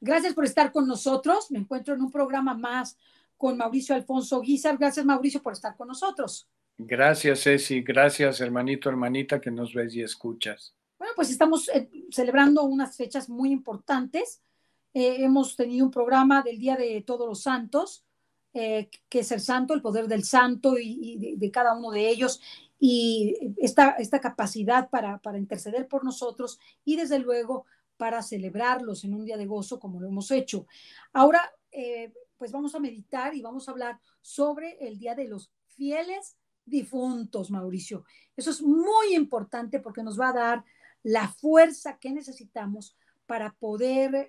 Gracias por estar con nosotros. Me encuentro en un programa más con Mauricio Alfonso Guízar. Gracias, Mauricio, por estar con nosotros. Gracias, Ceci. Gracias, hermanito, hermanita, que nos ves y escuchas. Bueno, pues estamos celebrando unas fechas muy importantes. Hemos tenido un programa del Día de Todos los Santos, que es el santo, el poder del santo y de cada uno de ellos, y esta capacidad para interceder por nosotros y desde luego para celebrarlos en un día de gozo como lo hemos hecho. Ahora, pues vamos a meditar y vamos a hablar sobre el Día de los Fieles Difuntos, Mauricio. Eso es muy importante porque nos va a dar la fuerza que necesitamos para poder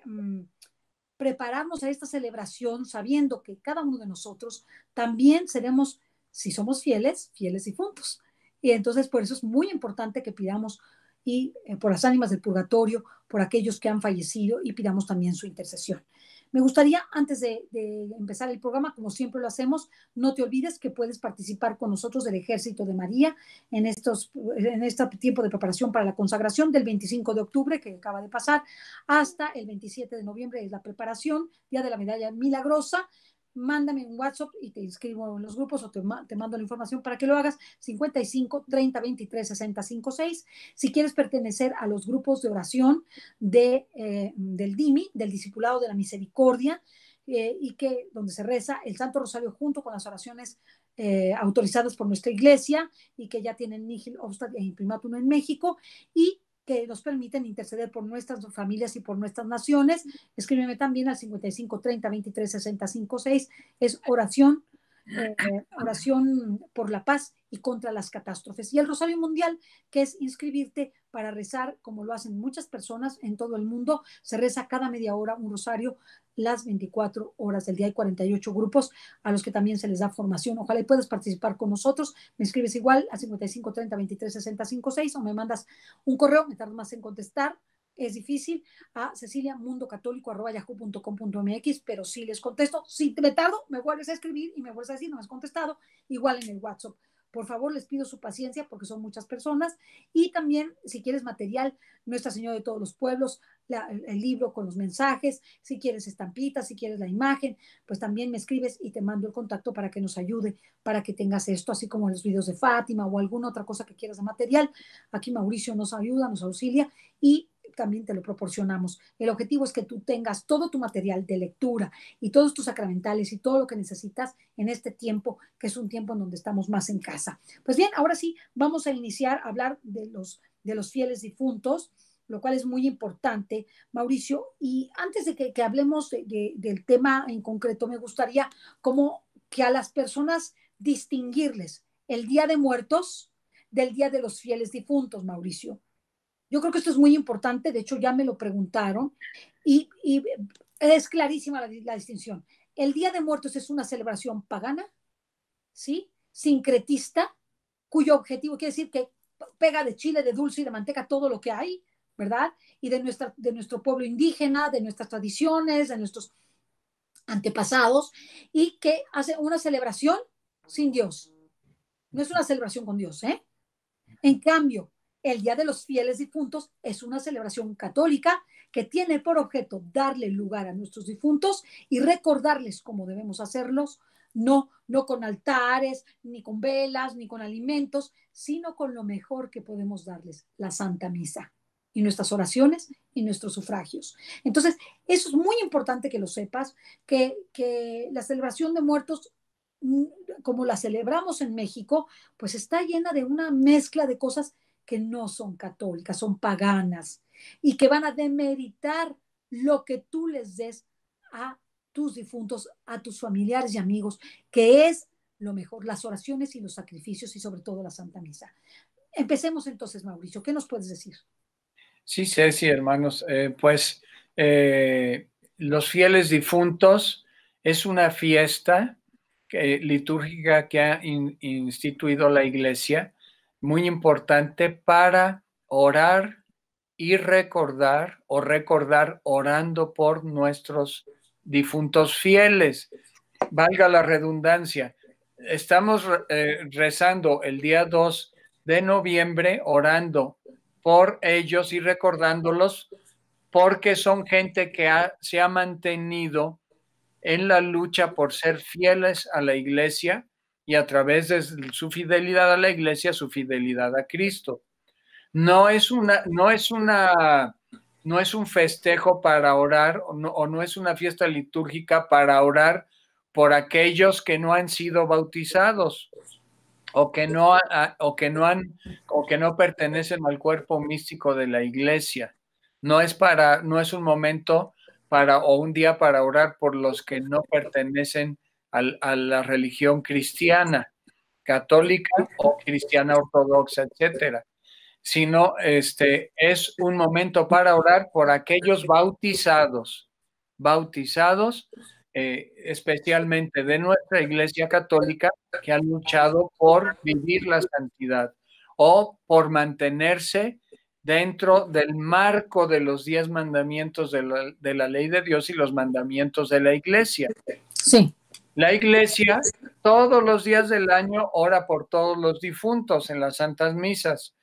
prepararnos a esta celebración sabiendo que cada uno de nosotros también seremos, si somos fieles, fieles difuntos. Y entonces por eso es muy importante que pidamos y por las ánimas del purgatorio, por aquellos que han fallecido y pidamos también su intercesión. Me gustaría, antes de empezar el programa, como siempre lo hacemos, no te olvides que puedes participar con nosotros del Ejército de María en este tiempo de preparación para la consagración del 25 de octubre que acaba de pasar hasta el 27 de noviembre es la preparación, Día de la Medalla Milagrosa. Mándame un WhatsApp y te inscribo en los grupos o te mando la información para que lo hagas. 55 30 23 60 56. Si quieres pertenecer a los grupos de oración del DIMI, del Discipulado de la Misericordia, y que donde se reza el Santo Rosario junto con las oraciones autorizadas por nuestra iglesia y que ya tienen Nihil Obstat e Imprimatur en México y que nos permiten interceder por nuestras familias y por nuestras naciones. Escríbeme también al 55 30 23 60 56. Es oración por la paz y contra las catástrofes. Y el Rosario Mundial, que es inscribirte para rezar, como lo hacen muchas personas en todo el mundo. Se reza cada media hora un rosario las 24 horas del día. Hay 48 grupos a los que también se les da formación. Ojalá y puedas participar con nosotros. Me escribes igual a 55 30 23 60 56 o me mandas un correo, me tardo más en contestar, es difícil, a ceciliamundocatólico@yahoo.com.mx, pero sí les contesto. Si me tardo, me vuelves a escribir y me vuelves a decir, no me has contestado, igual en el WhatsApp. Por favor, les pido su paciencia porque son muchas personas. Y también, si quieres material, Nuestra Señora de todos los pueblos, el libro con los mensajes, si quieres estampitas, si quieres la imagen, pues también me escribes y te mando el contacto para que nos ayude, para que tengas esto, así como los videos de Fátima o alguna otra cosa que quieras de material. Aquí Mauricio nos ayuda, nos auxilia y también te lo proporcionamos. El objetivo es que tú tengas todo tu material de lectura y todos tus sacramentales y todo lo que necesitas en este tiempo, que es un tiempo en donde estamos más en casa. Pues bien, ahora sí, vamos a iniciar a hablar de los fieles difuntos, lo cual es muy importante, Mauricio. Y antes de que hablemos del tema en concreto, me gustaría como que a las personas distinguirles el Día de Muertos del Día de los Fieles Difuntos, Mauricio. Yo creo que esto es muy importante, de hecho ya me lo preguntaron y es clarísima la distinción. El Día de Muertos es una celebración pagana, ¿sí? Sincretista, cuyo objetivo quiere decir que pega de chile, de dulce y de manteca todo lo que hay, ¿verdad? Y de nuestro pueblo indígena, de nuestras tradiciones, de nuestros antepasados, y que hace una celebración sin Dios. No es una celebración con Dios, ¿eh? En cambio, el Día de los Fieles Difuntos es una celebración católica que tiene por objeto darle lugar a nuestros difuntos y recordarles cómo debemos hacerlos, no con altares, ni con velas, ni con alimentos, sino con lo mejor que podemos darles, la Santa Misa y nuestras oraciones y nuestros sufragios. Entonces, eso es muy importante que lo sepas, que la celebración de muertos, como la celebramos en México, pues está llena de una mezcla de cosas que no son católicas, son paganas y que van a demeritar lo que tú les des a tus difuntos, a tus familiares y amigos, que es lo mejor, las oraciones y los sacrificios y sobre todo la Santa Misa. Empecemos entonces, Mauricio, ¿qué nos puedes decir? Sí, Ceci, hermanos, los fieles difuntos es una fiesta litúrgica que ha instituido la Iglesia, muy importante para orar y recordar o recordar orando por nuestros difuntos fieles. Valga la redundancia. Estamos rezando el día 2 de noviembre, orando por ellos y recordándolos porque son gente que se ha mantenido en la lucha por ser fieles a la iglesia y a través de su fidelidad a la iglesia, su fidelidad a Cristo. No es un festejo para orar o no es una fiesta litúrgica para orar por aquellos que no han sido bautizados o que no pertenecen al cuerpo místico de la iglesia. No es un momento o un día para orar por los que no pertenecen a la religión cristiana, católica o cristiana ortodoxa, etcétera. Sino es un momento para orar por aquellos bautizados, especialmente de nuestra Iglesia Católica, que han luchado por vivir la santidad o por mantenerse dentro del marco de los 10 mandamientos de la ley de Dios y los mandamientos de la Iglesia. Sí. La Iglesia todos los días del año ora por todos los difuntos en las santas misas.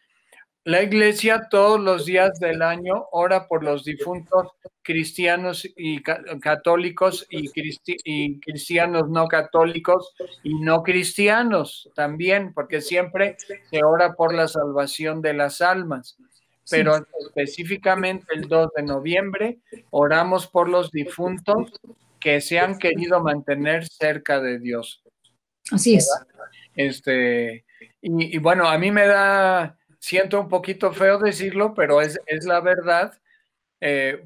La Iglesia todos los días del año ora por los difuntos cristianos y católicos y cristianos no católicos y no cristianos también, porque siempre se ora por la salvación de las almas. Pero sí, específicamente el 2 de noviembre oramos por los difuntos que se han querido mantener cerca de Dios. Así es. Y bueno, a mí siento un poquito feo decirlo, pero es la verdad,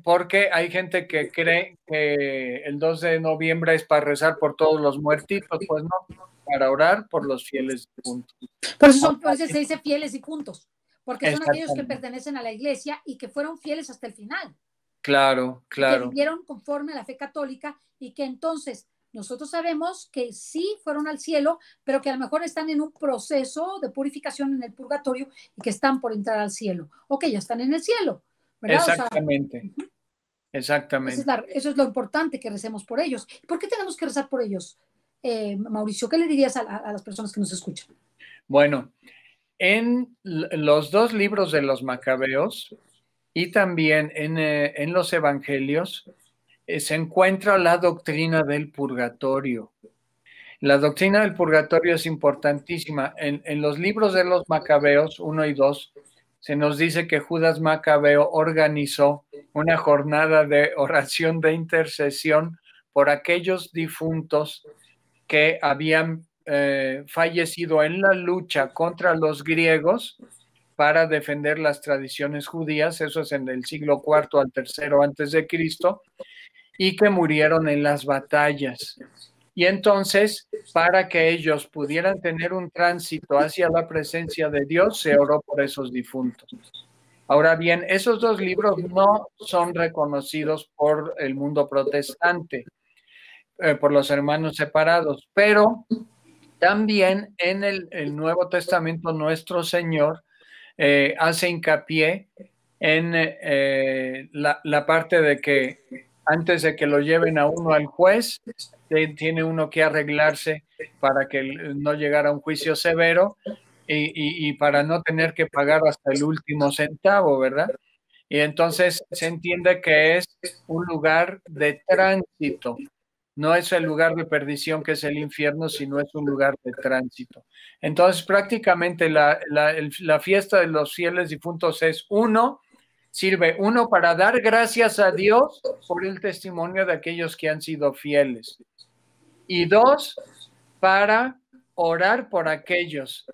porque hay gente que cree que el 2 de noviembre es para rezar por todos los muertitos, pues no, para orar por los fieles difuntos. Por eso se dice fieles difuntos, porque son aquellos que pertenecen a la iglesia y que fueron fieles hasta el final. Claro, claro. Que vivieron conforme a la fe católica y que entonces nosotros sabemos que sí fueron al cielo, pero que a lo mejor están en un proceso de purificación en el purgatorio y que están por entrar al cielo, o que ya están en el cielo, ¿verdad? Exactamente. O sea, exactamente. Eso es lo importante, que recemos por ellos. ¿Por qué tenemos que rezar por ellos? Mauricio, ¿qué le dirías a las personas que nos escuchan? Bueno, en los 2 libros de los Macabeos y también en los Evangelios se encuentra la doctrina del purgatorio. La doctrina del purgatorio es importantísima. En los libros de los Macabeos 1 y 2 se nos dice que Judas Macabeo organizó una jornada de oración de intercesión por aquellos difuntos que habían fallecido en la lucha contra los griegos para defender las tradiciones judías, eso es en el siglo IV al III antes de Cristo, y que murieron en las batallas. Y entonces, para que ellos pudieran tener un tránsito hacia la presencia de Dios, se oró por esos difuntos. Ahora bien, esos 2 libros no son reconocidos por el mundo protestante, por los hermanos separados, pero también en el Nuevo Testamento nuestro Señor hace hincapié en la parte de que antes de que lo lleven a uno al juez, tiene uno que arreglarse para que no llegara a un juicio severo y para no tener que pagar hasta el último centavo, ¿verdad? Y entonces se entiende que es un lugar de tránsito. No es el lugar de perdición que es el infierno, sino es un lugar de tránsito. Entonces, prácticamente la fiesta de los fieles difuntos sirve para dar gracias a Dios por el testimonio de aquellos que han sido fieles. Y 2, para orar por aquellos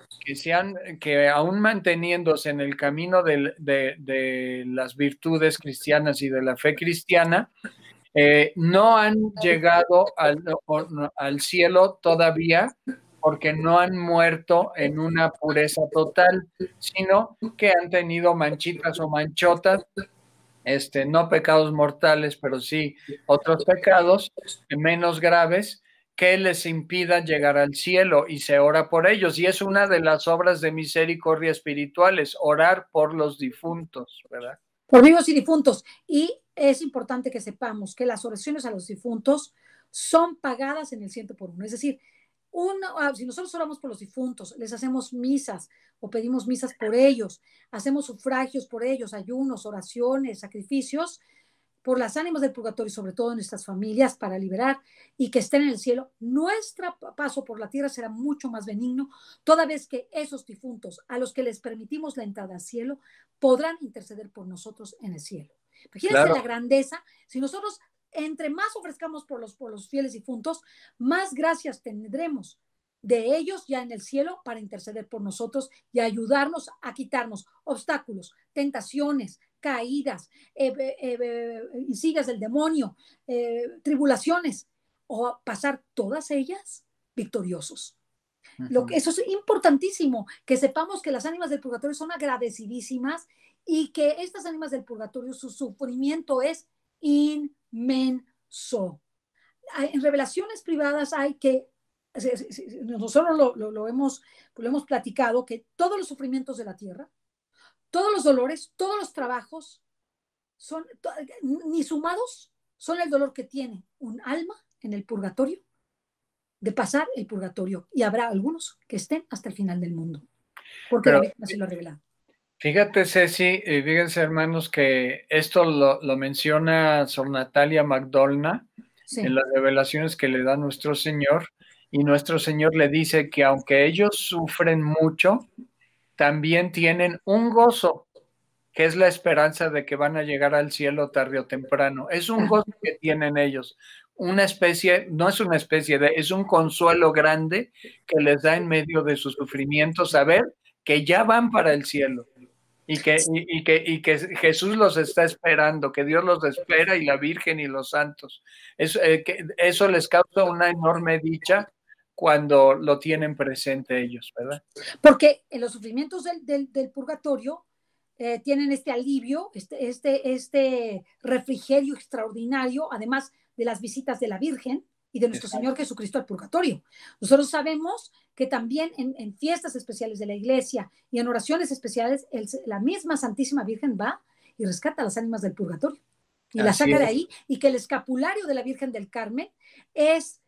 que aún manteniéndose en el camino de las virtudes cristianas y de la fe cristiana, no han llegado al cielo todavía porque no han muerto en una pureza total, sino que han tenido manchitas o manchotas, no pecados mortales, pero sí otros pecados menos graves que les impidan llegar al cielo, y se ora por ellos. Y es una de las obras de misericordia espirituales, orar por los difuntos, ¿verdad? Por vivos y difuntos. Y es importante que sepamos que las oraciones a los difuntos son pagadas en el 100 por 1. Es decir, si nosotros oramos por los difuntos, les hacemos misas o pedimos misas por ellos, hacemos sufragios por ellos, ayunos, oraciones, sacrificios, por las ánimas del purgatorio, sobre todo en nuestras familias, para liberar y que estén en el cielo, nuestro paso por la tierra será mucho más benigno, toda vez que esos difuntos a los que les permitimos la entrada al cielo podrán interceder por nosotros en el cielo. Imagínense Claro, la grandeza. Si nosotros entre más ofrezcamos por los fieles difuntos, más gracias tendremos de ellos ya en el cielo para interceder por nosotros y ayudarnos a quitarnos obstáculos, tentaciones, caídas, insidias del demonio, tribulaciones, o pasar todas ellas victoriosos. Eso es importantísimo, que sepamos que las ánimas del purgatorio son agradecidísimas y que estas ánimas del purgatorio, su sufrimiento es inmenso. En revelaciones privadas hay que, nosotros lo hemos platicado, que todos los sufrimientos de la tierra, todos los dolores, todos los trabajos, son, ni sumados, son el dolor que tiene un alma en el purgatorio, de pasar el purgatorio. Y habrá algunos que estén hasta el final del mundo, porque pero la Virgen así lo ha revelado. fíjate, Ceci, fíjense, hermanos, que esto lo menciona Sor Natalia Magdolna Sí. en las revelaciones que le da nuestro Señor, y nuestro Señor le dice que aunque ellos sufren mucho, también tienen un gozo, que es la esperanza de que van a llegar al cielo tarde o temprano. Es un gozo que tienen ellos, una especie, no es una especie de, es un consuelo grande que les da en medio de su sufrimiento saber que ya van para el cielo. Y que Jesús los está esperando, que Dios los espera y la Virgen y los santos. Eso les causa una enorme dicha cuando lo tienen presente ellos, ¿verdad? Porque en los sufrimientos del purgatorio tienen este alivio, este refrigerio extraordinario, además de las visitas de la Virgen y de nuestro Señor Jesucristo al purgatorio. Nosotros sabemos que también en fiestas especiales de la iglesia y en oraciones especiales, la misma Santísima Virgen va y rescata a las ánimas del purgatorio y la saca de ahí, y que el escapulario de la Virgen del Carmen es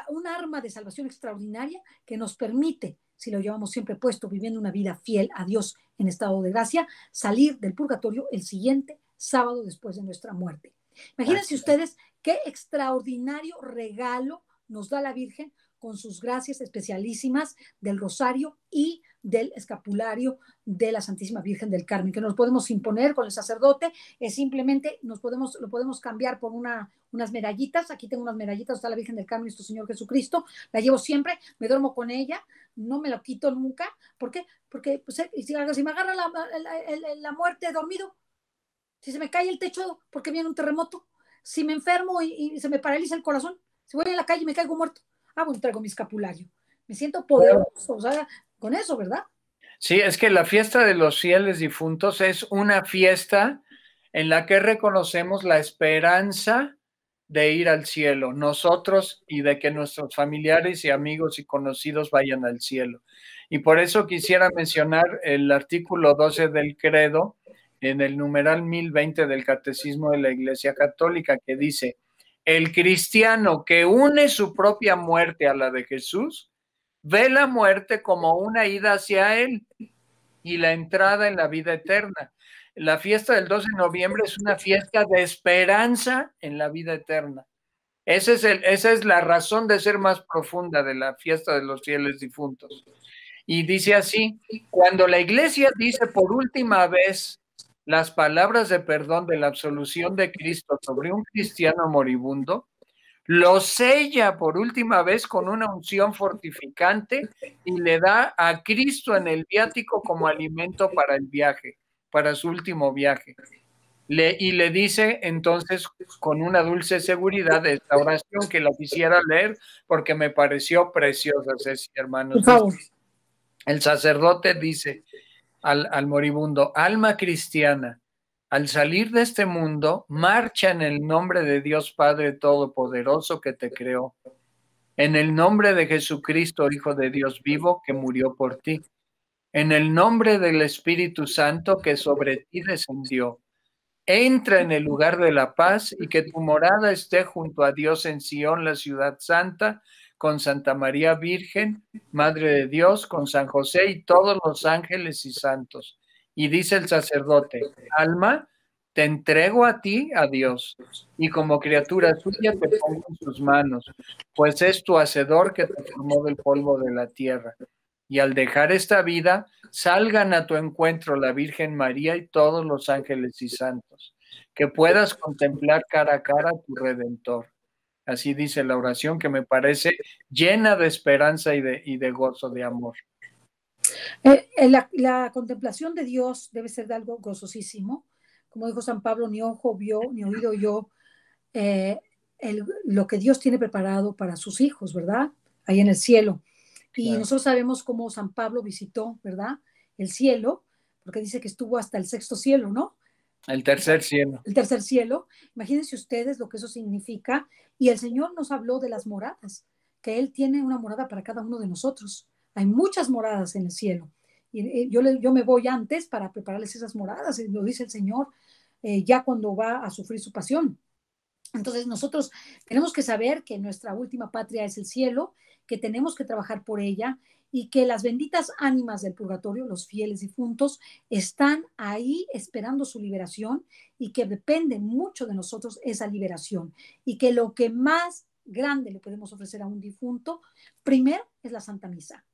un arma de salvación extraordinaria que nos permite, si lo llevamos siempre puesto, viviendo una vida fiel a Dios en estado de gracia, salir del purgatorio el siguiente sábado después de nuestra muerte. Imagínense ustedes qué extraordinario regalo nos da la Virgen con sus gracias especialísimas del rosario y del escapulario de la Santísima Virgen del Carmen, que nos podemos imponer con el sacerdote, es simplemente lo podemos cambiar por unas medallitas. Aquí tengo unas medallitas, está la Virgen del Carmen y nuestro Señor Jesucristo, la llevo siempre, me duermo con ella, no me lo quito nunca. ¿Por qué? Porque pues, si me agarra la muerte dormido, si se me cae el techo porque viene un terremoto, si me enfermo y se me paraliza el corazón, si voy en la calle y me caigo muerto, bueno, traigo mi escapulario, me siento poderoso, o sea, con eso, ¿verdad? Sí, es que la fiesta de los fieles difuntos es una fiesta en la que reconocemos la esperanza de ir al cielo, nosotros, y de que nuestros familiares y amigos y conocidos vayan al cielo. Y por eso quisiera mencionar el artículo 12 del credo en el numeral 1020 del Catecismo de la Iglesia Católica, que dice: el cristiano que une su propia muerte a la de Jesús ve la muerte como una ida hacia él y la entrada en la vida eterna. La fiesta del 12 de noviembre es una fiesta de esperanza en la vida eterna. Esa es la razón de ser más profunda de la fiesta de los fieles difuntos. Y dice así: cuando la iglesia dice por última vez las palabras de perdón de la absolución de Cristo sobre un cristiano moribundo, lo sella por última vez con una unción fortificante y le da a Cristo en el viático como alimento para el viaje, para su último viaje. Y le dice entonces con una dulce seguridad esta oración, que la quisiera leer porque me pareció preciosa, Ceci, hermanos. Por favor. El sacerdote dice al moribundo: alma cristiana, al salir de este mundo, marcha en el nombre de Dios Padre Todopoderoso que te creó, en el nombre de Jesucristo, Hijo de Dios vivo, que murió por ti, en el nombre del Espíritu Santo que sobre ti descendió. Entra en el lugar de la paz y que tu morada esté junto a Dios en Sión, la ciudad santa, con Santa María Virgen, Madre de Dios, con San José y todos los ángeles y santos. Y dice el sacerdote: alma, te entrego a ti, a Dios, y como criatura suya te pongo en sus manos, pues es tu hacedor que te formó del polvo de la tierra. Y al dejar esta vida, salgan a tu encuentro la Virgen María y todos los ángeles y santos, que puedas contemplar cara a cara a tu Redentor. Así dice la oración, que me parece llena de esperanza y de gozo, de amor. La contemplación de Dios debe ser de algo gozosísimo. Como dijo San Pablo, ni ojo vio, ni oído oyó lo que Dios tiene preparado para sus hijos, ¿verdad? Ahí en el cielo. Y Claro. nosotros sabemos cómo San Pablo visitó, ¿verdad? El cielo, porque dice que estuvo hasta el sexto cielo, ¿no? El tercer cielo. El tercer cielo. Imagínense ustedes lo que eso significa. Y el Señor nos habló de las moradas, que Él tiene una morada para cada uno de nosotros. Hay muchas moradas en el cielo. Y yo me voy antes para prepararles esas moradas, y lo dice el Señor ya cuando va a sufrir su pasión. Entonces nosotros tenemos que saber que nuestra última patria es el cielo, que tenemos que trabajar por ella y que las benditas ánimas del purgatorio, los fieles difuntos, están ahí esperando su liberación y que depende mucho de nosotros esa liberación y que lo que más grande le podemos ofrecer a un difunto, primero es la Santa Misa.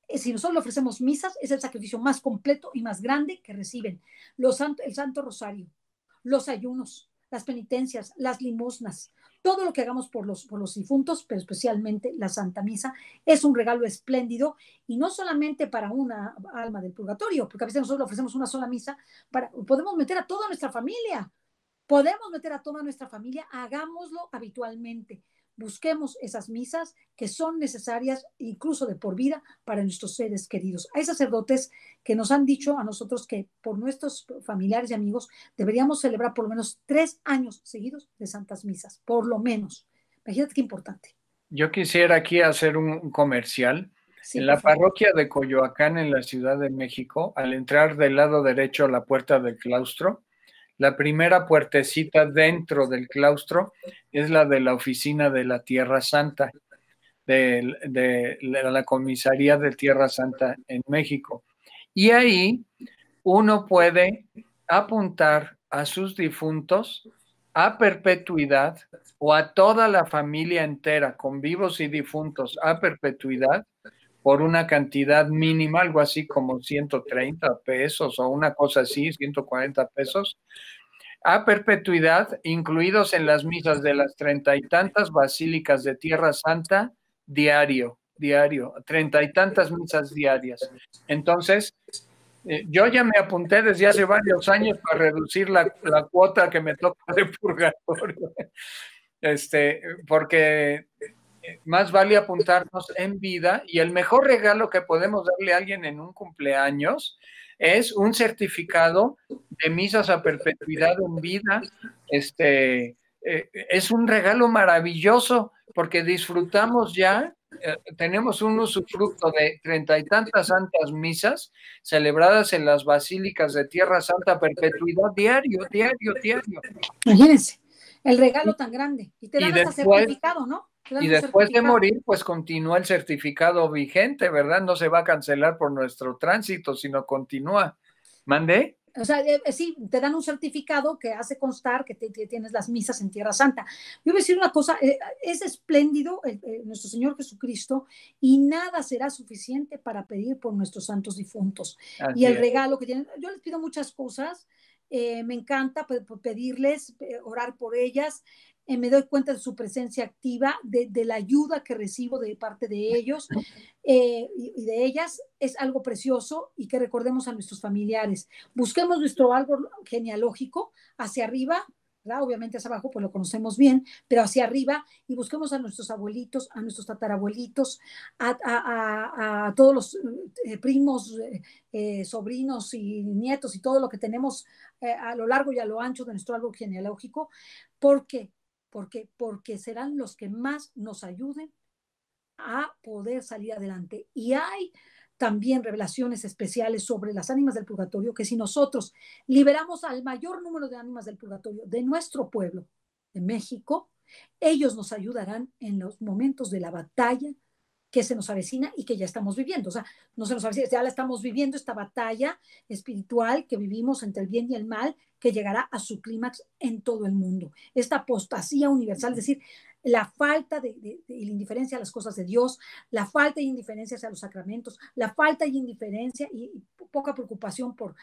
Si nosotros le ofrecemos misas, es el sacrificio más completo y más grande que reciben. El Santo Rosario, los ayunos, las penitencias, las limosnas, todo lo que hagamos por los difuntos, pero especialmente la Santa Misa, es un regalo espléndido y no solamente para una alma del purgatorio, porque a veces nosotros le ofrecemos una sola misa, podemos meter a toda nuestra familia, hagámoslo habitualmente. Busquemos esas misas que son necesarias incluso de por vida para nuestros seres queridos. Hay sacerdotes que nos han dicho a nosotros que por nuestros familiares y amigos deberíamos celebrar por lo menos 3 años seguidos de santas misas, por lo menos. Imagínate qué importante. Yo quisiera aquí hacer un comercial. Sí, En por la favor. parroquia de Coyoacán, en la Ciudad de México, al entrar del lado derecho a la puerta del claustro, la primera puertecita dentro del claustro es la de la oficina de la Tierra Santa, de la comisaría de Tierra Santa en México. Y ahí uno puede apuntar a sus difuntos a perpetuidad o a toda la familia entera, con vivos y difuntos, a perpetuidad por una cantidad mínima, algo así como 130 pesos o una cosa así, 140 pesos, a perpetuidad, incluidos en las misas de las 30 y tantas basílicas de Tierra Santa, diario, 30 y tantas misas diarias. Entonces, yo ya me apunté desde hace varios años para reducir la cuota que me toca de purgatorio, porque más vale apuntarnos en vida y el mejor regalo que podemos darle a alguien en un cumpleaños es un certificado de misas a perpetuidad en vida. Es un regalo maravilloso porque disfrutamos ya, tenemos un usufructo de 30 y tantas santas misas celebradas en las basílicas de Tierra Santa a perpetuidad diario, diario, diario. Imagínense, el regalo tan grande. Y te Y dan hasta después, certificado, ¿no? Te dan y un después de certificado. morir, pues continúa el certificado vigente, ¿verdad? No se va a cancelar por nuestro tránsito, sino continúa. ¿Mandé? O sea, sí, te dan un certificado que hace constar que tienes las misas en Tierra Santa. Yo voy a decir una cosa, es espléndido nuestro Señor Jesucristo y nada será suficiente para pedir por nuestros santos difuntos. Y Así el es. regalo que tienen, yo les pido muchas cosas, me encanta pedirles, orar por ellas, me doy cuenta de su presencia activa, de la ayuda que recibo de parte de ellos y de ellas, es algo precioso y que recordemos a nuestros familiares. Busquemos nuestro árbol genealógico hacia arriba, ¿verdad? Obviamente hacia abajo, pues lo conocemos bien, pero hacia arriba y busquemos a nuestros abuelitos, a nuestros tatarabuelitos, a todos los primos, sobrinos y nietos y todo lo que tenemos a lo largo y a lo ancho de nuestro árbol genealógico. ¿Por qué? Porque serán los que más nos ayuden a poder salir adelante. Y hay también revelaciones especiales sobre las ánimas del purgatorio, que si nosotros liberamos al mayor número de ánimas del purgatorio de nuestro pueblo, de México, ellos nos ayudarán en los momentos de la batalla que se nos avecina y que ya estamos viviendo. O sea, no se nos avecina, ya la estamos viviendo, esta batalla espiritual que vivimos entre el bien y el mal, que llegará a su clímax en todo el mundo. Esta apostasía universal, es decir, la falta de la indiferencia a las cosas de Dios, la falta de indiferencia hacia los sacramentos, la falta de indiferencia y poca preocupación por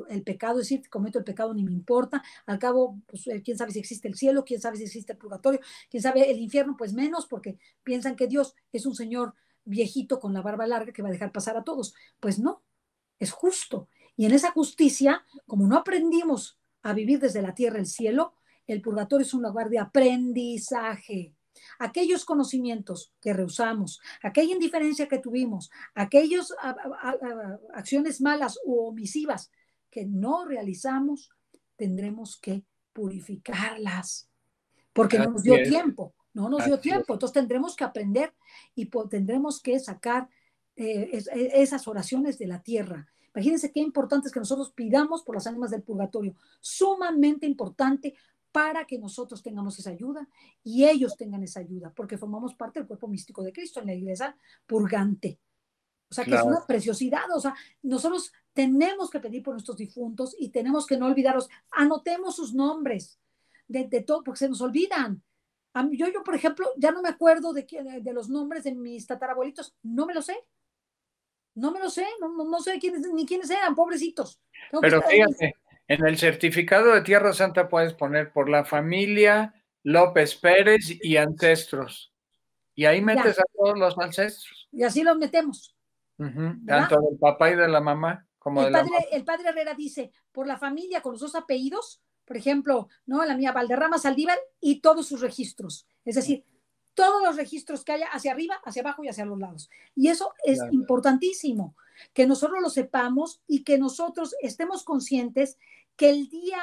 el pecado, es decir, cometo el pecado ni me importa, al cabo, pues, quién sabe si existe el cielo, quién sabe si existe el purgatorio, quién sabe el infierno, pues menos, porque piensan que Dios es un señor viejito con la barba larga que va a dejar pasar a todos. Pues no, es justo. Y en esa justicia, como no aprendimos a vivir desde la tierra el cielo, el purgatorio es un lugar de aprendizaje. Aquellos conocimientos que rehusamos, aquella indiferencia que tuvimos, aquellas acciones malas u omisivas que no realizamos, tendremos que purificarlas, porque no nos dio tiempo, no nos dio tiempo. Entonces tendremos que aprender y tendremos que sacar esas oraciones de la tierra. Imagínense qué importante es que nosotros pidamos por las ánimas del purgatorio, sumamente importante para que nosotros tengamos esa ayuda y ellos tengan esa ayuda, porque formamos parte del cuerpo místico de Cristo en la iglesia purgante. O sea, que es una preciosidad. O sea, nosotros tenemos que pedir por nuestros difuntos y tenemos que no olvidarlos. Anotemos sus nombres de todo, porque se nos olvidan. Yo, por ejemplo, ya no me acuerdo de los nombres de mis tatarabuelitos. No me lo sé. No me lo sé. No sé ni quiénes eran, pobrecitos. Pero fíjate, en el certificado de Tierra Santa puedes poner por la familia López Pérez y ancestros. Y ahí metes a todos los ancestros. Y así los metemos. Tanto del papá y de la mamá como de la mamá. El padre Herrera dice, por la familia con los dos apellidos, por ejemplo, ¿no? La mía Valderrama Saldívar y todos sus registros. Es decir, todos los registros que haya hacia arriba, hacia abajo y hacia los lados. Y eso es importantísimo, que nosotros lo sepamos y que nosotros estemos conscientes que el día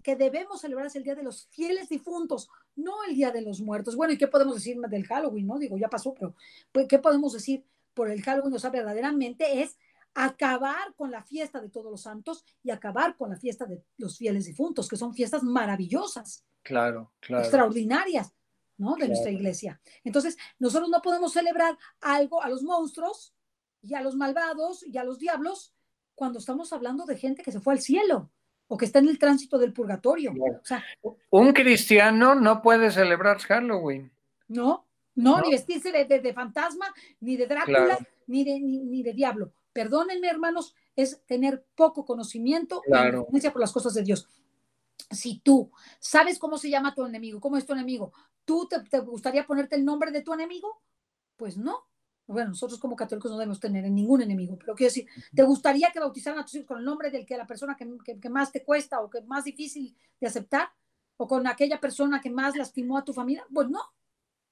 que debemos celebrar es el día de los fieles difuntos, no el día de los muertos. Bueno, ¿y qué podemos decir del Halloween? No digo, ya pasó, pero pues, ¿qué podemos decir por el Halloween? O sea, verdaderamente es acabar con la fiesta de todos los santos y acabar con la fiesta de los fieles difuntos, que son fiestas maravillosas. Claro. Extraordinarias, ¿no? De nuestra iglesia. Entonces, nosotros no podemos celebrar algo a los monstruos y a los malvados y a los diablos cuando estamos hablando de gente que se fue al cielo o que está en el tránsito del purgatorio. O sea, un cristiano no puede celebrar Halloween. No, ni vestirse de fantasma, ni de Drácula, ni de diablo. Perdónenme, hermanos, es tener poco conocimiento y influencia por las cosas de Dios. Si tú sabes cómo se llama tu enemigo, cómo es tu enemigo, ¿tú te gustaría ponerte el nombre de tu enemigo? Pues no. Bueno, nosotros como católicos no debemos tener ningún enemigo, pero quiero decir, ¿te gustaría que bautizaran a tus hijos con el nombre del que la persona que más te cuesta o que más difícil de aceptar? ¿O con aquella persona que más lastimó a tu familia? Pues no.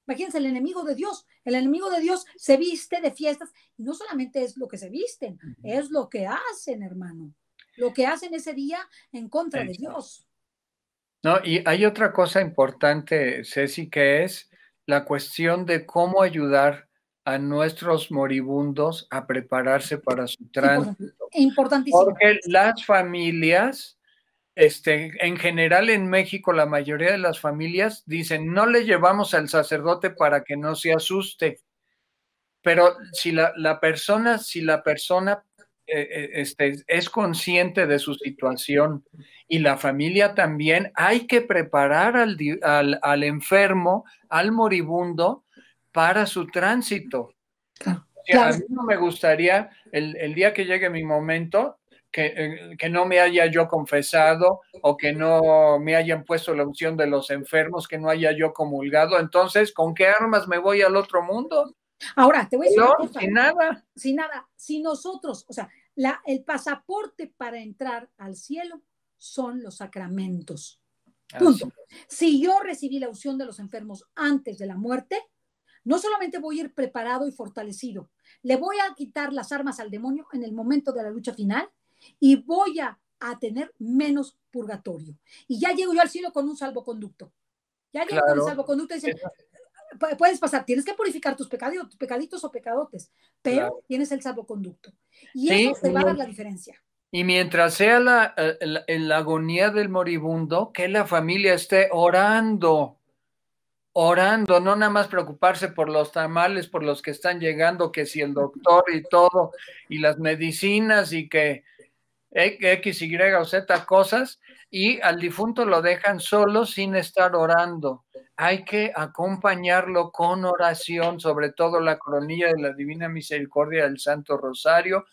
Imagínense, el enemigo de Dios. El enemigo de Dios se viste de fiestas y no solamente es lo que se visten, es lo que hacen, hermano. Lo que hacen ese día en contra de Dios. No, y hay otra cosa importante, Ceci, que es la cuestión de cómo ayudar a nuestros moribundos a prepararse para su tránsito. Importantísimo. Porque las familias, en general en México, la mayoría de las familias dicen, no le llevamos al sacerdote para que no se asuste. Pero si la persona es consciente de su situación y la familia también, hay que preparar al enfermo, al moribundo, para su tránsito. A mí no me gustaría el día que llegue mi momento que no me haya yo confesado o que no me hayan puesto la unción de los enfermos, que no haya yo comulgado. Entonces, ¿con qué armas me voy al otro mundo? Ahora, te voy a decir una cosa. Sin nada. Sin nada. Si nosotros, o sea, el pasaporte para entrar al cielo son los sacramentos. Punto. Si yo recibí la unción de los enfermos antes de la muerte, no solamente voy a ir preparado y fortalecido, le voy a quitar las armas al demonio en el momento de la lucha final y voy a tener menos purgatorio. Y ya llego yo al cielo con un salvoconducto. Ya llego con el salvoconducto y dicen, puedes pasar, tienes que purificar tus pecaditos o pecadotes, pero tienes el salvoconducto. Y eso te va a dar la diferencia. Y mientras sea la agonía del moribundo, que la familia esté orando, no nada más preocuparse por los tamales, por los que están llegando, que si el doctor y todo, y las medicinas, y que X, Y o Z cosas, y al difunto lo dejan solo sin estar orando. Hay que acompañarlo con oración, sobre todo la coronilla de la Divina Misericordia del Santo Rosario,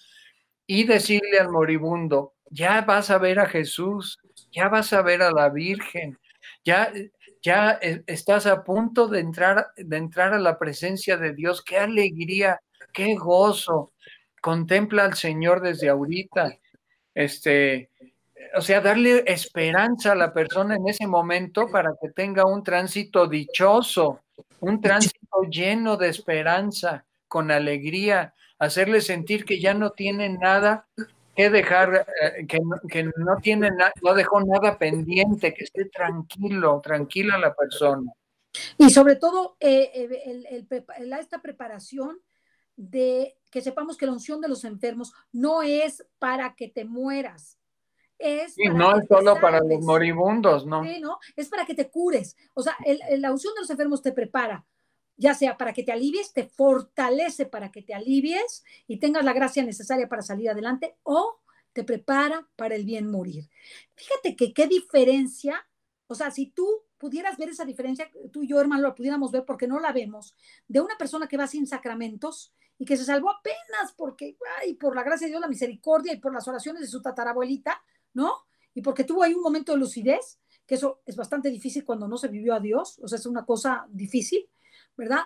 y decirle al moribundo, ya vas a ver a Jesús, ya vas a ver a la Virgen, ya, ya estás a punto de entrar a la presencia de Dios. Qué alegría, qué gozo. Contempla al Señor desde ahorita. O sea, darle esperanza a la persona en ese momento para que tenga un tránsito dichoso, un tránsito lleno de esperanza, con alegría, hacerle sentir que ya no tiene nada que dejar, que no tiene no dejó nada pendiente, que esté tranquilo, tranquila la persona. Y sobre todo, esta preparación de que sepamos que la unción de los enfermos no es para que te mueras, es Y para no que es te solo para los salves. moribundos, ¿no? Sí, ¿no? Es para que te cures. O sea, la unción de los enfermos te prepara, ya sea para que te alivies, te fortalece para que te alivies y tengas la gracia necesaria para salir adelante, o te prepara para el bien morir. Fíjate que qué diferencia, o sea, si tú pudieras ver esa diferencia, tú y yo, hermano, la pudiéramos ver porque no la vemos, de una persona que va sin sacramentos y que se salvó apenas porque, ay, por la gracia de Dios, la misericordia y por las oraciones de su tatarabuelita, ¿no? Y porque tuvo ahí un momento de lucidez, que eso es bastante difícil cuando no se vivió a Dios, o sea, es una cosa difícil, ¿verdad?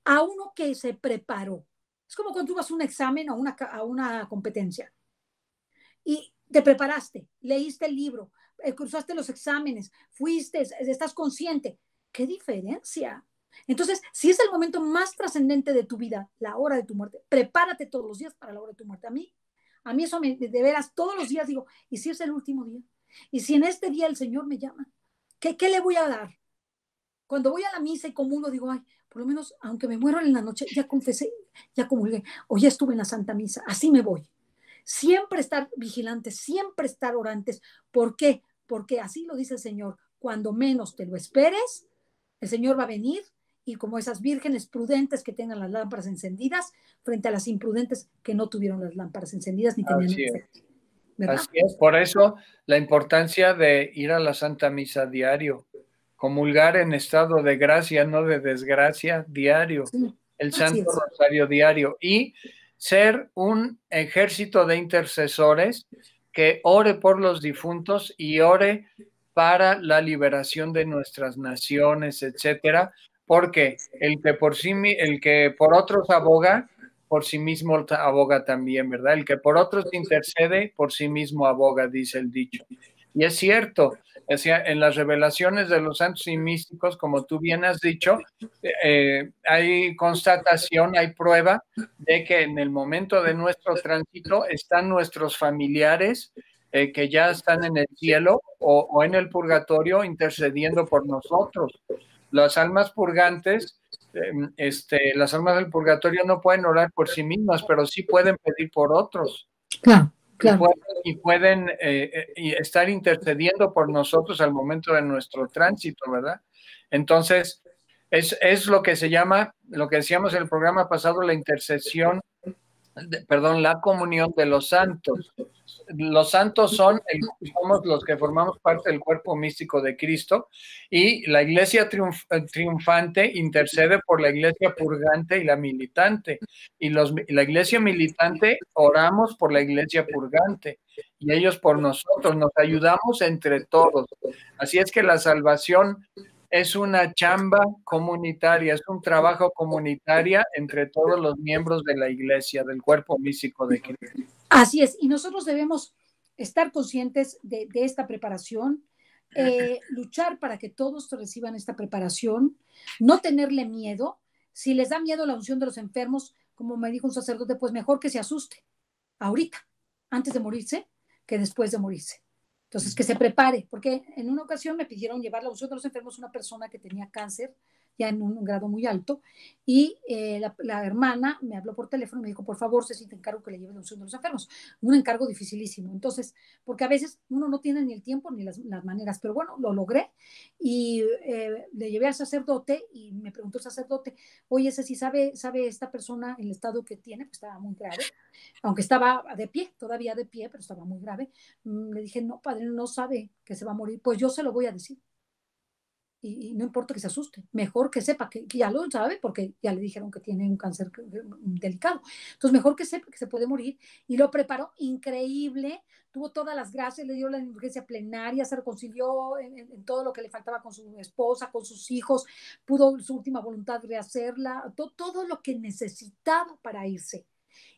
A uno que se preparó. Es como cuando tú vas a un examen o a una competencia y te preparaste, leíste el libro, cruzaste los exámenes, fuiste, estás consciente. ¿Qué diferencia? Entonces, si es el momento más trascendente de tu vida, la hora de tu muerte, prepárate todos los días para la hora de tu muerte. A mí eso de veras, todos los días digo, ¿y si es el último día? ¿Y si en este día el Señor me llama? ¿Qué le voy a dar? Cuando voy a la misa y comulgo, digo, ay, por lo menos, aunque me muero en la noche, ya confesé, ya comulgué, o ya estuve en la Santa Misa, así me voy. Siempre estar vigilantes, siempre estar orantes. ¿Por qué? Porque así lo dice el Señor. Cuando menos te lo esperes, el Señor va a venir y como esas vírgenes prudentes que tengan las lámparas encendidas frente a las imprudentes que no tuvieron las lámparas encendidas ni tenían Así es. aceite, ¿verdad? Así es, por eso la importancia de ir a la Santa Misa diario, comulgar en estado de gracia, no de desgracia, diario, Sí, el así Santo es. Rosario diario y ser un ejército de intercesores que ore por los difuntos y ore para la liberación de nuestras naciones, etcétera, porque el que por otros aboga, por sí mismo aboga también, ¿verdad? El que por otros intercede, por sí mismo aboga, dice el dicho. Y es cierto, o sea, en las revelaciones de los santos y místicos, como tú bien has dicho, hay constatación, hay prueba de que en el momento de nuestro tránsito están nuestros familiares que ya están en el cielo o en el purgatorio intercediendo por nosotros. Las almas purgantes las almas del purgatorio no pueden orar por sí mismas, pero sí pueden pedir por otros. Claro, claro. Y pueden estar intercediendo por nosotros al momento de nuestro tránsito, ¿verdad? Entonces, es lo que se llama, lo que decíamos en el programa pasado, la intercesión, perdón, la comunión de los santos. Los santos somos los que formamos parte del cuerpo místico de Cristo y la iglesia triunfante intercede por la iglesia purgante y la militante. Y la iglesia militante oramos por la iglesia purgante y ellos por nosotros, nos ayudamos entre todos. Así es que la salvación es una chamba comunitaria, es un trabajo comunitario entre todos los miembros de la iglesia, del cuerpo místico de Cristo. Así es, y nosotros debemos estar conscientes de esta preparación, luchar para que todos reciban esta preparación, no tenerle miedo. Si les da miedo la unción de los enfermos, como me dijo un sacerdote, pues mejor que se asuste ahorita, antes de morirse, que después de morirse. Entonces, que se prepare, porque en una ocasión me pidieron llevar la unción de los enfermos a una persona que tenía cáncer ya en un grado muy alto, y la hermana me habló por teléfono y me dijo, por favor, Ceci, te encargo que le lleves la unción de los enfermos. Un encargo dificilísimo. Entonces, porque a veces uno no tiene ni el tiempo ni las maneras, pero bueno, lo logré y le llevé al sacerdote y me preguntó el sacerdote, oye, Ceci, ¿sabe esta persona el estado que tiene? Pues estaba muy grave, aunque estaba de pie, todavía de pie, pero estaba muy grave. Le dije, no, padre, no sabe que se va a morir, pues yo se lo voy a decir. Y no importa que se asuste, mejor que sepa que ya lo sabe porque ya le dijeron que tiene un cáncer delicado. Entonces, mejor que sepa que se puede morir y lo preparó increíble, tuvo todas las gracias, le dio la indulgencia plenaria, se reconcilió en todo lo que le faltaba con su esposa, con sus hijos, pudo su última voluntad rehacerla, todo lo que necesitaba para irse.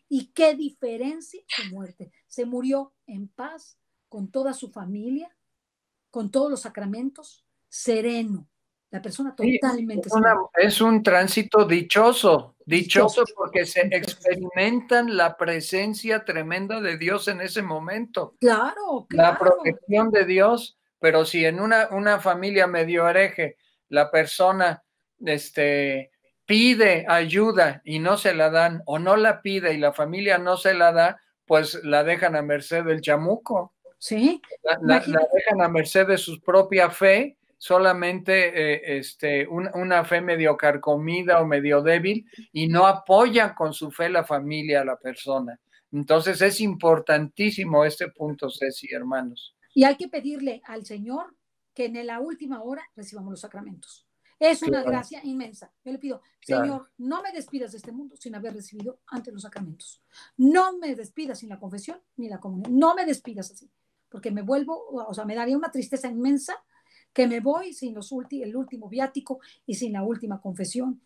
¿Y qué diferencia su muerte? Se murió en paz con toda su familia, con todos los sacramentos, sereno, la persona Sí, totalmente serena. es un tránsito dichoso, Dichoso. dichoso porque se experimentan la presencia tremenda de Dios en ese momento, Claro, la claro. protección de Dios, pero si en una familia medio hereje la persona pide ayuda y no se la dan, o no la pide y la familia no se la da, pues la dejan a merced del chamuco. Sí, La dejan a merced de su propia fe, solamente una fe medio carcomida o medio débil, y no apoyan con su fe la familia a la persona. Entonces es importantísimo este punto, Ceci, hermanos. y hay que pedirle al Señor que en la última hora recibamos los sacramentos. Es una Claro, gracia inmensa. Yo le pido, claro. Señor, no me despidas de este mundo sin haber recibido antes los sacramentos. No me despidas sin la confesión ni la comunión. No me despidas así, porque me vuelvo, o sea, me daría una tristeza inmensa que me voy sin el último viático y sin la última confesión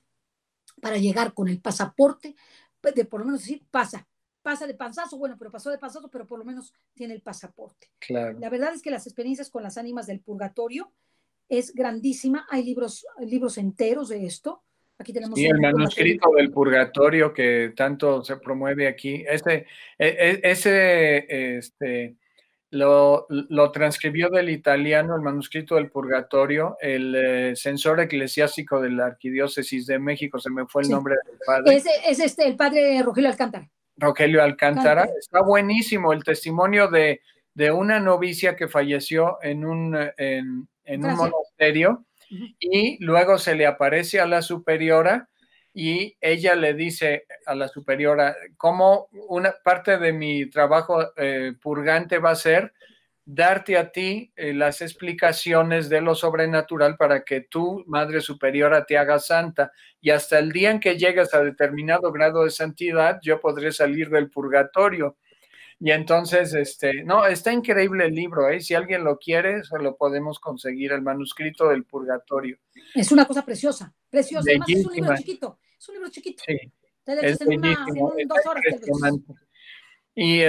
para llegar con el pasaporte, de por lo menos decir, pasa de panzazo, bueno, pero pasó de panzazo, pero por lo menos tiene el pasaporte. Claro. La verdad es que las experiencias con las ánimas del purgatorio es grandísima, hay libros enteros de esto. Aquí tenemos Sí, el un purgatorio. manuscrito del purgatorio que tanto se promueve aquí, lo transcribió del italiano, el manuscrito del purgatorio, el censor eclesiástico de la Arquidiócesis de México, se me fue el Sí, nombre del padre, es el padre Rogelio Alcántara. Rogelio Alcántara. Cántara. Está buenísimo el testimonio de una novicia que falleció en un Francia. monasterio, y luego se le aparece a la superiora y ella le dice a la superiora, ¿cómo una parte de mi trabajo purgante va a ser darte a ti las explicaciones de lo sobrenatural para que tú, Madre Superiora, te hagas santa? Y hasta el día en que llegues a determinado grado de santidad, yo podré salir del purgatorio. Y entonces, no, está increíble el libro, ¿eh? Si alguien lo quiere, se lo podemos conseguir, el manuscrito del purgatorio. Es una cosa preciosa, preciosa. Además es un libro Bellísima, chiquito, es un libro chiquito. sí, Te lo es echas bellísimo, está 2 horas, te lo echas. impresionante. Y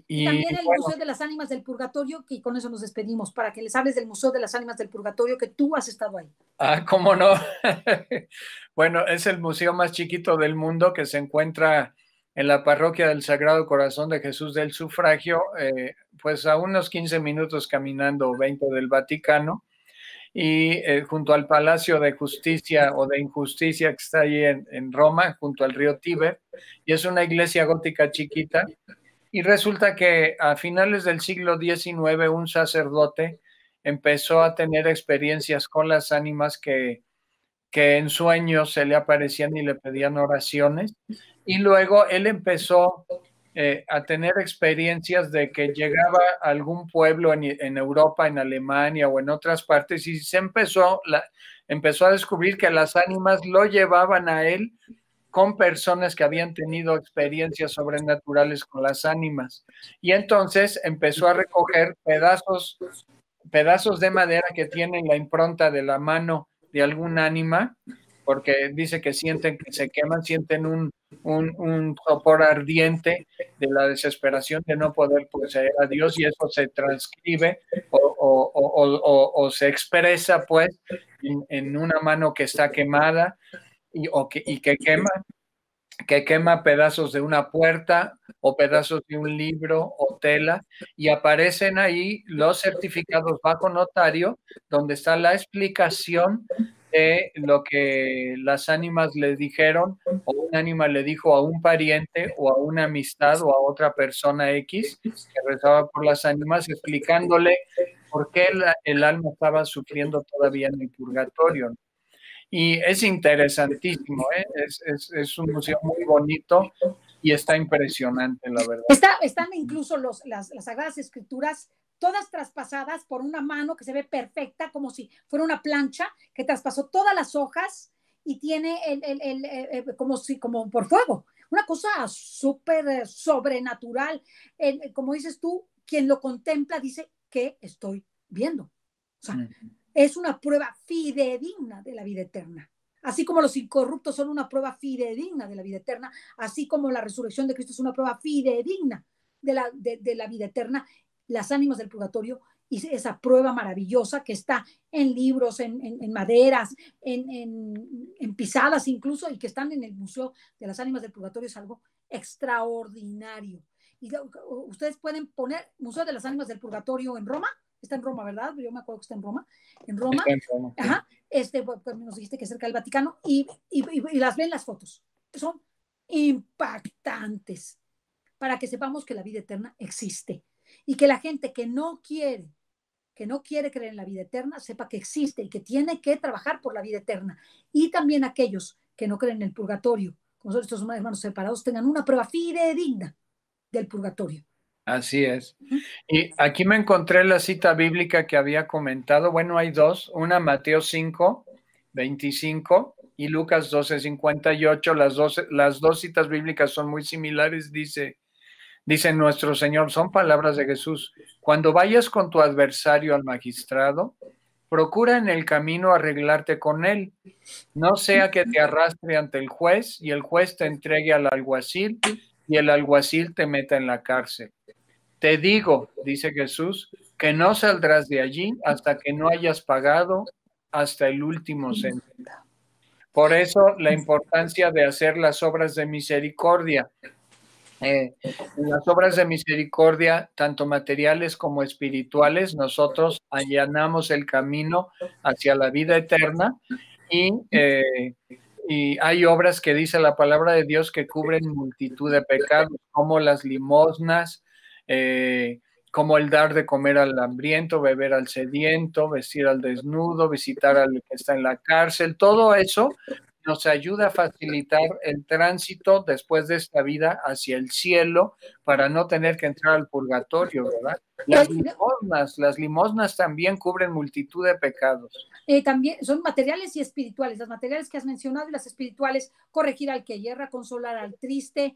Y también el bueno, Museo de las Ánimas del Purgatorio, que con eso nos despedimos, para que les hables del Museo de las Ánimas del Purgatorio, que tú has estado ahí. cómo no. Bueno, es el museo más chiquito del mundo que se encuentra en la parroquia del Sagrado Corazón de Jesús del Sufragio, pues a unos 15 minutos caminando o 20 del Vaticano, y junto al Palacio de Justicia o de Injusticia que está ahí en Roma, junto al río Tíber, y es una iglesia gótica chiquita. Y resulta que a finales del siglo XIX un sacerdote empezó a tener experiencias con las ánimas que en sueños se le aparecían y le pedían oraciones. Y luego él empezó a tener experiencias de que llegaba a algún pueblo en Europa, en Alemania o en otras partes, y empezó a descubrir que las ánimas lo llevaban a él con personas que habían tenido experiencias sobrenaturales con las ánimas. Y entonces empezó a recoger pedazos de madera que tienen la impronta de la mano de algún ánima, porque dice que sienten que se queman, sienten un sopor ardiente de la desesperación de no poder poseer a Dios, y eso se transcribe o se expresa pues en una mano que está quemada y que quema pedazos de una puerta o pedazos de un libro o tela, y aparecen ahí los certificados bajo notario donde está la explicación de lo que las ánimas le dijeron, o un ánima le dijo a un pariente o a una amistad o a otra persona X que rezaba por las ánimas, explicándole por qué el alma estaba sufriendo todavía en el purgatorio. Y es interesantísimo, ¿eh? Es un museo muy bonito y está impresionante, la verdad. Están incluso las Sagradas Escrituras todas traspasadas por una mano que se ve perfecta, como si fuera una plancha que traspasó todas las hojas y tiene como por fuego. Una cosa súper sobrenatural. Como dices tú, quien lo contempla dice que estoy viendo. O sea, es una prueba fidedigna de la vida eterna. Así como los incorruptos son una prueba fidedigna de la vida eterna, así como la resurrección de Cristo es una prueba fidedigna de la vida eterna, las ánimas del purgatorio y esa prueba maravillosa que está en libros, en maderas, en pisadas incluso, y que están en el Museo de las Ánimas del Purgatorio, es algo extraordinario. Y ustedes pueden poner Museo de las Ánimas del Purgatorio en Roma. Está en Roma, ¿verdad? Yo me acuerdo que está en Roma. En Roma. Ajá. Pues, nos dijiste que es cerca del Vaticano. Y las ven las fotos. Son impactantes para que sepamos que la vida eterna existe. Y que la gente que no quiere creer en la vida eterna, sepa que existe y que tiene que trabajar por la vida eterna. Y también aquellos que no creen en el purgatorio, como son estos hermanos separados, tengan una prueba fidedigna del purgatorio. Así es. Y aquí me encontré la cita bíblica que había comentado. Bueno, hay dos, una Mateo 5, 25 y Lucas 12, 58. Las dos citas bíblicas son muy similares. Dice nuestro Señor, son palabras de Jesús. Cuando vayas con tu adversario al magistrado, procura en el camino arreglarte con él. No sea que te arrastre ante el juez y el juez te entregue al alguacil y el alguacil te meta en la cárcel. Te digo, dice Jesús, que no saldrás de allí hasta que no hayas pagado hasta el último céntimo. Por eso la importancia de hacer las obras de misericordia. En las obras de misericordia, tanto materiales como espirituales, nosotros allanamos el camino hacia la vida eterna y hay obras que dice la palabra de Dios que cubren multitud de pecados, como las limosnas, como el dar de comer al hambriento, beber al sediento, vestir al desnudo, visitar al que está en la cárcel. Todo eso nos ayuda a facilitar el tránsito después de esta vida hacia el cielo para no tener que entrar al purgatorio, ¿verdad? Las limosnas también cubren multitud de pecados. También son materiales y espirituales. Las materiales que has mencionado y las espirituales, corregir al que yerra, consolar al triste,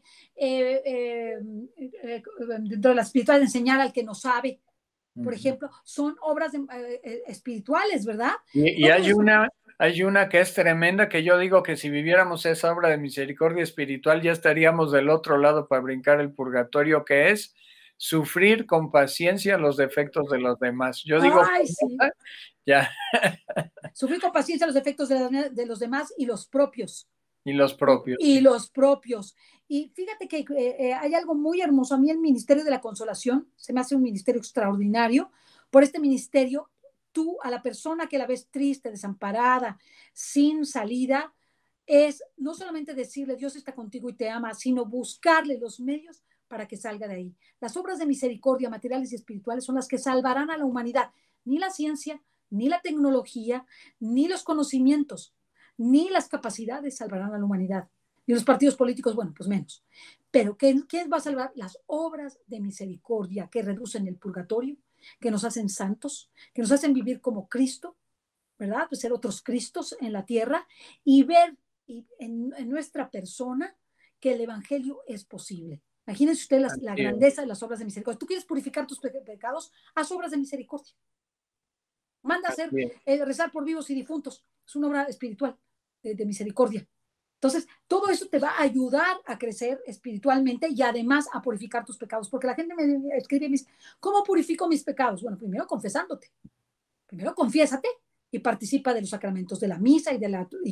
dentro de las espirituales, enseñar al que no sabe, por ejemplo, son obras espirituales, ¿verdad? Y hay una que es tremenda, que yo digo que si viviéramos esa obra de misericordia espiritual ya estaríamos del otro lado para brincar el purgatorio, que es sufrir con paciencia los defectos de los demás. Yo digo, sí. Ya. Sufrir con paciencia los defectos de los demás y los propios. Y los propios. Y los propios. Y fíjate que hay algo muy hermoso. A mí el Ministerio de la Consolación se me hace un ministerio extraordinario. Por este ministerio, tú a la persona que la ves triste, desamparada, sin salida, es no solamente decirle Dios está contigo y te ama, sino buscarle los medios para que salga de ahí. Las obras de misericordia materiales y espirituales son las que salvarán a la humanidad. Ni la ciencia, ni la tecnología, ni los conocimientos, ni las capacidades salvarán a la humanidad. Y los partidos políticos, bueno, pues menos. Pero ¿qué va a salvar? Las obras de misericordia que reducen el purgatorio, que nos hacen santos, que nos hacen vivir como Cristo, ¿verdad? Pues ser otros Cristos en la tierra y ver en nuestra persona que el Evangelio es posible. Imagínense usted la grandeza de las obras de misericordia. Tú quieres purificar tus pecados, haz obras de misericordia. Manda a hacer, rezar por vivos y difuntos. Es una obra espiritual de misericordia. Entonces, todo eso te va a ayudar a crecer espiritualmente y además a purificar tus pecados. Porque la gente me escribe y me dice, ¿cómo purifico mis pecados? Bueno, primero confesándote. Primero confiésate y participa de los sacramentos de la misa y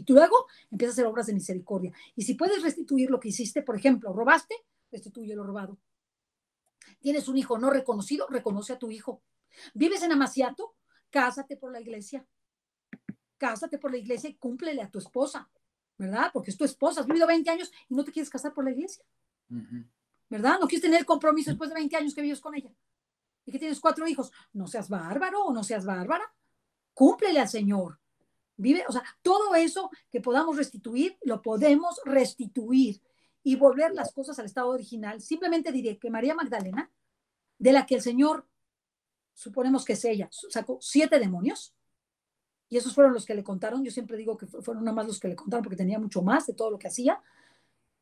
luego empieza a hacer obras de misericordia. Y si puedes restituir lo que hiciste, por ejemplo, robaste, restituye lo robado. Tienes un hijo no reconocido, reconoce a tu hijo. Vives en amaciato, cásate por la iglesia. cásate por la iglesia y cúmplele a tu esposa, ¿verdad? Porque es tu esposa, has vivido 20 años y no te quieres casar por la iglesia, ¿verdad? No quieres tener el compromiso después de 20 años que vives con ella y que tienes 4 hijos. No seas bárbaro o no seas bárbara, cúmplele al Señor. Vive, o sea, todo eso que podamos restituir, lo podemos restituir y volver las cosas al estado original. Simplemente diré que María Magdalena, de la que el Señor, suponemos que es ella, sacó 7 demonios, y esos fueron los que le contaron. Yo siempre digo que fueron nada más los que le contaron porque tenía mucho más de todo lo que hacía.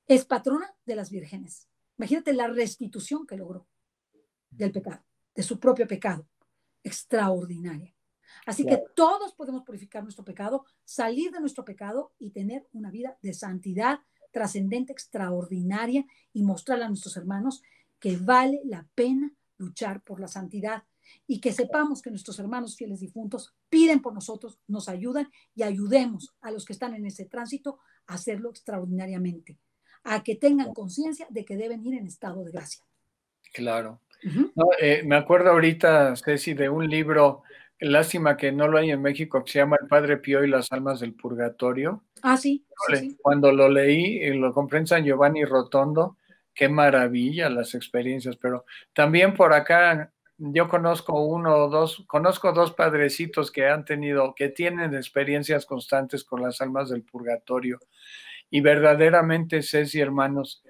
Es patrona de las vírgenes. Imagínate la restitución que logró del pecado, de su propio pecado. Extraordinaria. Así que todos podemos purificar nuestro pecado, salir de nuestro pecado y tener una vida de santidad trascendente, extraordinaria, y mostrarle a nuestros hermanos que vale la pena luchar por la santidad, y que sepamos que nuestros hermanos fieles difuntos piden por nosotros, nos ayudan, y ayudemos a los que están en ese tránsito a hacerlo extraordinariamente, a que tengan conciencia de que deben ir en estado de gracia. Claro. No, me acuerdo ahorita, Ceci, de un libro, lástima que no lo hay en México, que se llama El Padre Pío y las almas del purgatorio. Ah, sí, sí. Cuando lo leí, lo compré en San Giovanni Rotondo, qué maravilla las experiencias, pero también por acá yo conozco 2 padrecitos que que tienen experiencias constantes con las almas del purgatorio, y verdaderamente, Ceci, hermanos,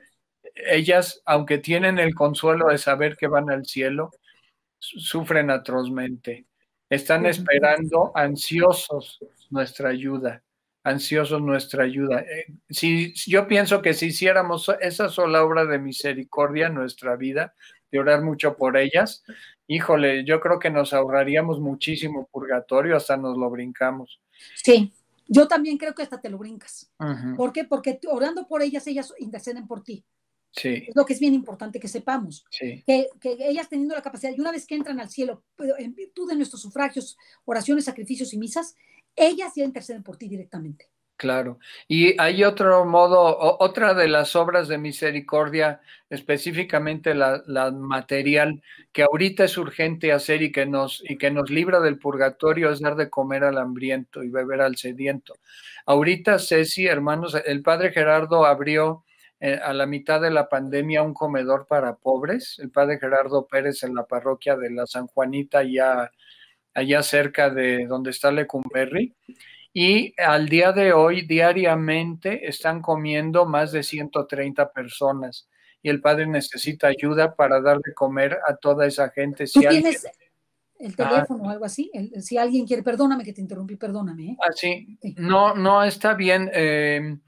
ellas, aunque tienen el consuelo de saber que van al cielo, sufren atrozmente. Están esperando ansiosos nuestra ayuda, ansiosos nuestra ayuda. Yo pienso que si hiciéramos esa sola obra de misericordia en nuestra vida, de orar mucho por ellas, híjole, yo creo que nos ahorraríamos muchísimo purgatorio, hasta nos lo brincamos. Sí, yo también creo que hasta te lo brincas. ¿Por qué? Porque orando por ellas interceden por ti. Sí. Es lo que es bien importante que sepamos. Sí. Que ellas teniendo la capacidad, y una vez que entran al cielo, en virtud de nuestros sufragios, oraciones, sacrificios y misas, ellas ya interceden por ti directamente. Claro. Y hay otro modo, otra de las obras de misericordia, específicamente la material, que ahorita es urgente hacer y que nos libra del purgatorio, es dar de comer al hambriento y beber al sediento. Ahorita, Ceci, hermanos, el padre Gerardo abrió a la mitad de la pandemia un comedor para pobres, el padre Gerardo Pérez, en la parroquia de la San Juanita, allá cerca de donde está Lecumberri. Y al día de hoy, diariamente, están comiendo más de 130 personas. Y el padre necesita ayuda para dar de comer a toda esa gente. ¿Tú tienes el teléfono o algo así? Si alguien quiere, perdóname que te interrumpí, perdóname. Sí. No, está bien.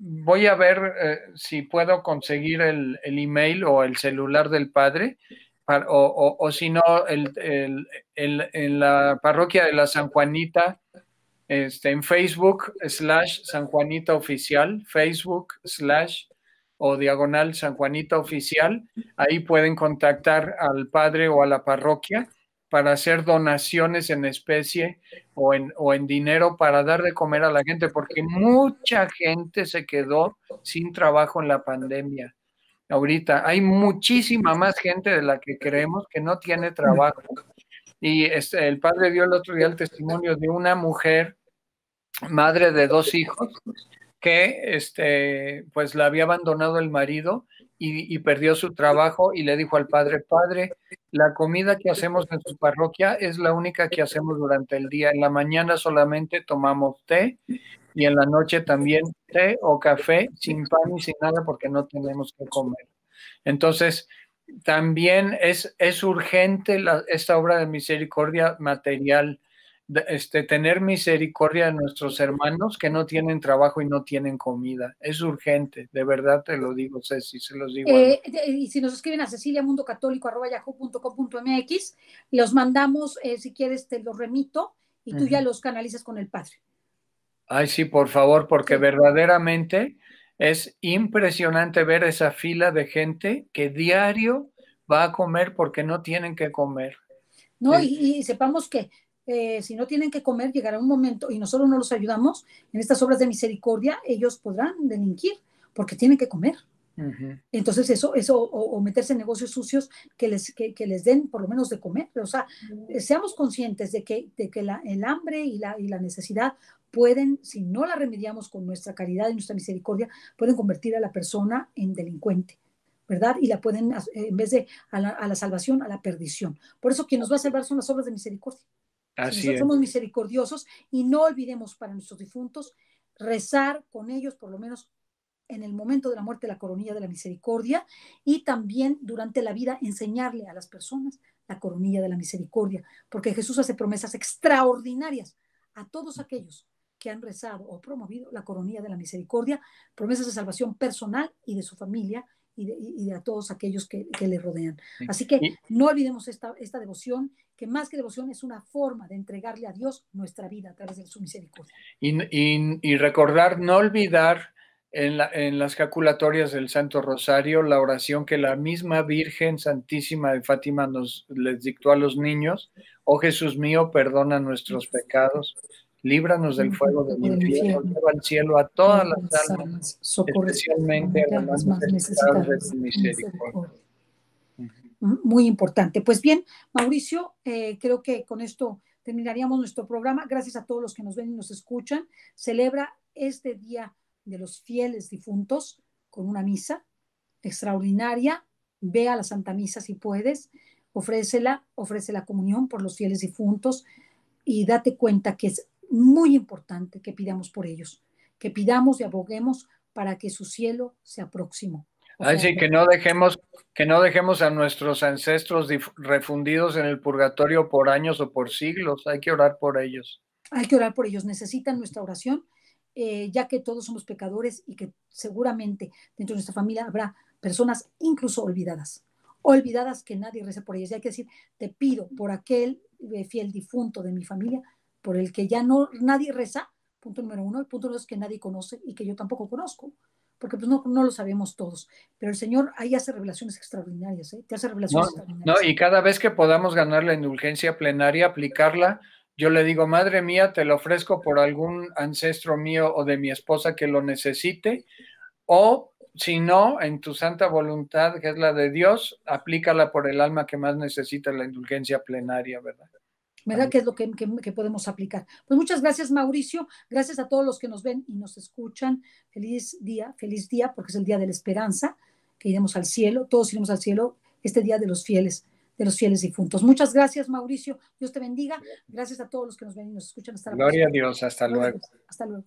Voy a ver si puedo conseguir el email o el celular del padre, o si no, en la parroquia de la San Juanita, en Facebook /San Juanita Oficial, Facebook/ o diagonal San Juanita Oficial, ahí pueden contactar al padre o a la parroquia para hacer donaciones en especie o en dinero para dar de comer a la gente, porque mucha gente se quedó sin trabajo en la pandemia. Ahorita hay muchísima más gente de la que creemos que no tiene trabajo. Y el padre dio el otro día el testimonio de una mujer, madre de 2 hijos, que pues la había abandonado el marido y perdió su trabajo, y le dijo al padre: la comida que hacemos en su parroquia es la única que hacemos durante el día. En la mañana solamente tomamos té, y en la noche también té o café, sin pan y sin nada, porque no tenemos que comer. Entonces, también es urgente esta obra de misericordia material, tener misericordia de nuestros hermanos que no tienen trabajo y no tienen comida. Es urgente, de verdad te lo digo, Ceci, se los digo. Y si nos escriben a ceciliamundocatólico@yahoo.com.mx, los mandamos, si quieres te los remito y tú ya los canalizas con el padre. Ay, sí, por favor, porque verdaderamente es impresionante ver esa fila de gente que diario va a comer porque no tienen que comer. No, y sepamos que si no tienen que comer, llegará un momento, y nosotros no los ayudamos en estas obras de misericordia, ellos podrán delinquir porque tienen que comer. Ujú. Entonces o meterse en negocios sucios que les den por lo menos de comer. O sea, seamos conscientes de que el hambre y la necesidad pueden, si no la remediamos con nuestra caridad y nuestra misericordia, pueden convertir a la persona en delincuente, ¿verdad? Y la pueden, en vez de a la salvación, a la perdición. Por eso quien nos va a salvar son las obras de misericordia. Si Así nosotros es. somos misericordiosos y no olvidemos para nuestros difuntos rezar con ellos por lo menos en el momento de la muerte la coronilla de la misericordia y también durante la vida enseñarle a las personas la coronilla de la misericordia, porque Jesús hace promesas extraordinarias a todos aquellos que han rezado o promovido la coronilla de la misericordia, promesas de salvación personal y de su familia y de a todos aquellos que le rodean. Así que Y, no olvidemos esta devoción, que más que devoción es una forma de entregarle a Dios nuestra vida a través de su misericordia. y recordar, no olvidar en las jaculatorias del Santo Rosario la oración que la misma Virgen Santísima de Fátima les dictó a los niños: oh Jesús mío, perdona nuestros pecados, líbranos del fuego del infierno, lleva al cielo a todas las almas, Socorre especialmente a las a más las más necesitadas de necesitadas tu de tu misericordia. misericordia. Muy importante. Pues bien, Mauricio, creo que con esto terminaríamos nuestro programa. Gracias a todos los que nos ven y nos escuchan. Celebra este Día de los Fieles Difuntos con una misa extraordinaria. Ve a la Santa Misa si puedes. Ofrece la comunión por los fieles difuntos y date cuenta que es muy importante que pidamos por ellos, que pidamos y aboguemos para que su cielo sea próximo. O sea, Así que no dejemos a nuestros ancestros refundidos en el purgatorio por años o por siglos. Hay que orar por ellos. hay que orar por ellos, necesitan nuestra oración, ya que todos somos pecadores y que seguramente dentro de nuestra familia habrá personas incluso olvidadas que nadie reza por ellas. Y hay que decir, te pido por aquel fiel difunto de mi familia, por el que ya no nadie reza, punto número uno. El punto número dos, que nadie conoce y que yo tampoco conozco, porque pues no lo sabemos todos. Pero el Señor ahí hace revelaciones extraordinarias, ¿eh? Te hace revelaciones No, extraordinarias. y cada vez que podamos ganar la indulgencia plenaria, aplicarla, yo le digo: madre mía, te lo ofrezco por algún ancestro mío o de mi esposa que lo necesite, o si no, en tu santa voluntad, que es la de Dios, aplícala por el alma que más necesita la indulgencia plenaria, ¿verdad? ¿Verdad? ¿Qué es lo que podemos aplicar? Pues muchas gracias, Mauricio. Gracias a todos los que nos ven y nos escuchan. Feliz día, porque es el día de la esperanza, que iremos al cielo. Todos iremos al cielo este día de los fieles difuntos. Muchas gracias, Mauricio. Dios te bendiga. Gracias a todos los que nos ven y nos escuchan. Hasta la Gloria próxima. a Dios, hasta Gloria a luego. Dios. Hasta luego.